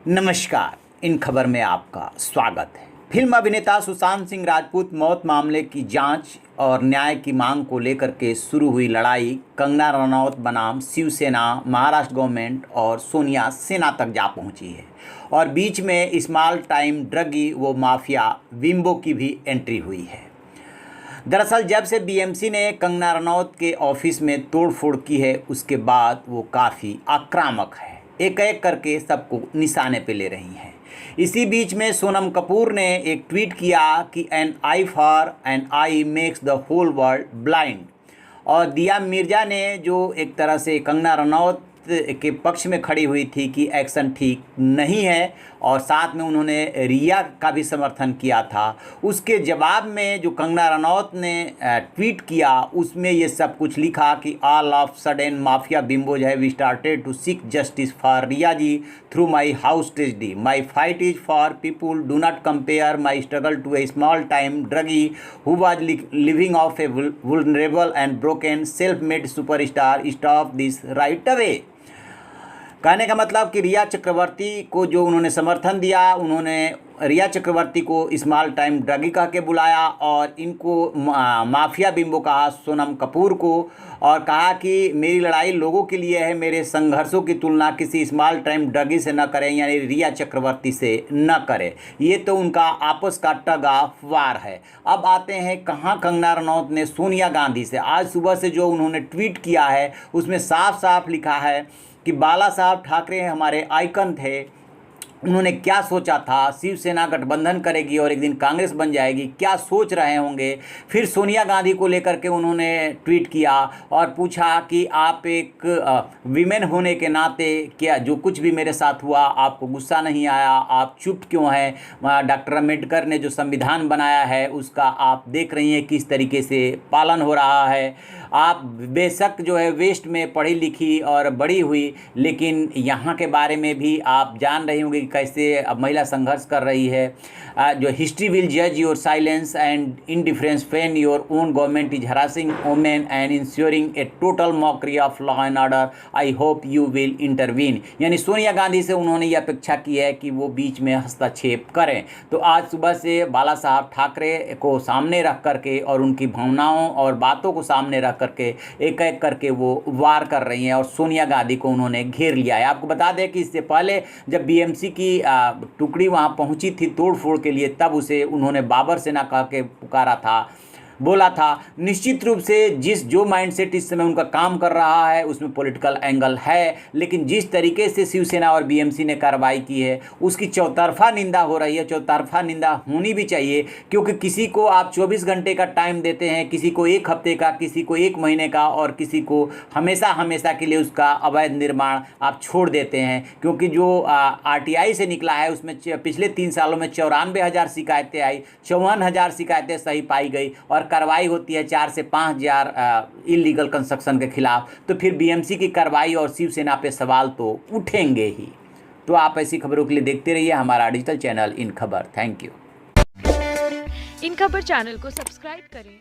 नमस्कार। इन खबर में आपका स्वागत है। फिल्म अभिनेता सुशांत सिंह राजपूत मौत मामले की जांच और न्याय की मांग को लेकर के शुरू हुई लड़ाई कंगना रनौत बनाम शिवसेना, महाराष्ट्र गवर्नमेंट और सोनिया सेना तक जा पहुंची है और बीच में स्मॉल टाइम ड्रगी व माफिया बिम्बो की भी एंट्री हुई है। दरअसल जब से बीएमसी ने कंगना रनौत के ऑफिस में तोड़फोड़ की है उसके बाद वो काफ़ी आक्रामक है, एक एक करके सबको निशाने पे ले रही हैं। इसी बीच में सोनम कपूर ने एक ट्वीट किया कि an eye for an eye makes the whole world blind, और दिया मिर्जा ने जो एक तरह से कंगना रनौत के पक्ष में खड़ी हुई थी कि एक्शन ठीक नहीं है, और साथ में उन्होंने रिया का भी समर्थन किया था। उसके जवाब में जो कंगना रनौत ने ट्वीट किया उसमें ये सब कुछ लिखा कि all of sudden mafia bimbos have started to seek justice for Rhea ji through my house tragedy. My fight is for people, do not compare my struggle to a small time druggie who was living off a vulnerable and broken self made superstar. Stop this right away. कहने का मतलब कि रिया चक्रवर्ती को जो उन्होंने समर्थन दिया, उन्होंने रिया चक्रवर्ती को स्मॉल टाइम ड्रगी कह के बुलाया और इनको माफिया बिम्बो कहा सोनम कपूर को, और कहा कि मेरी लड़ाई लोगों के लिए है, मेरे संघर्षों की तुलना किसी स्मॉल टाइम ड्रगी से न करें, यानी रिया चक्रवर्ती से न करें। ये तो उनका आपस का टग ऑफ वार है। अब आते हैं कहाँ कंगना रनौत ने सोनिया गांधी से आज सुबह से जो उन्होंने ट्वीट किया है उसमें साफ साफ लिखा है कि बाला साहब ठाकरे हमारे आइकन थे। उन्होंने क्या सोचा था, शिवसेना गठबंधन करेगी और एक दिन कांग्रेस बन जाएगी, क्या सोच रहे होंगे। फिर सोनिया गांधी को लेकर के उन्होंने ट्वीट किया और पूछा कि आप एक वीमेन होने के नाते क्या जो कुछ भी मेरे साथ हुआ आपको गुस्सा नहीं आया, आप चुप क्यों हैं। डॉक्टर अम्बेडकर ने जो संविधान बनाया है उसका आप देख रही हैं किस तरीके से पालन हो रहा है। आप बेशक जो है वेस्ट में पढ़ी लिखी और बड़ी हुई, लेकिन यहाँ के बारे में भी आप जान रही होंगी कैसे अब महिला संघर्ष कर रही है। जो हिस्ट्री विल जज your silence and indifference when your own government is harassing women and ensuring A total mockery of law and order. I hope you will intervene. यानी सोनिया गांधी से उन्होंने ये अपेक्षा की है कि वो बीच में हस्तक्षेप करें। तो आज सुबह से बाला साहब ठाकरे को सामने रख करके और उनकी भावनाओं और बातों को सामने रख करके एक एक करके वो वार कर रही हैं और सोनिया गांधी को उन्होंने घेर लिया है। आपको बता दें कि इससे पहले जब बीएमसी की टुकड़ी वहाँ पहुँची थी तोड़फोड़ के लिए, तब उसे उन्होंने बाबर सेना कह के पुकारा था, बोला था। निश्चित रूप से जो माइंडसेट इस समय उनका काम कर रहा है उसमें पॉलिटिकल एंगल है, लेकिन जिस तरीके से शिवसेना और बीएमसी ने कार्रवाई की है उसकी चौतरफा निंदा हो रही है। चौतरफा निंदा होनी भी चाहिए, क्योंकि किसी को आप 24 घंटे का टाइम देते हैं, किसी को 1 हफ्ते का, किसी को 1 महीने का, और किसी को हमेशा हमेशा के लिए उसका अवैध निर्माण आप छोड़ देते हैं। क्योंकि जो आरटीआई से निकला है उसमें पिछले 3 सालों में 94,000 शिकायतें आई, 54,000 शिकायतें सही पाई गई और कार्रवाई होती है 4 से 5,000 इलीगल कंस्ट्रक्शन के खिलाफ। तो फिर बीएमसी की कार्रवाई और शिवसेना पे सवाल तो उठेंगे ही। तो आप ऐसी खबरों के लिए देखते रहिए हमारा डिजिटल चैनल इन खबर। Thank you. इन खबर चैनल को सब्सक्राइब करें।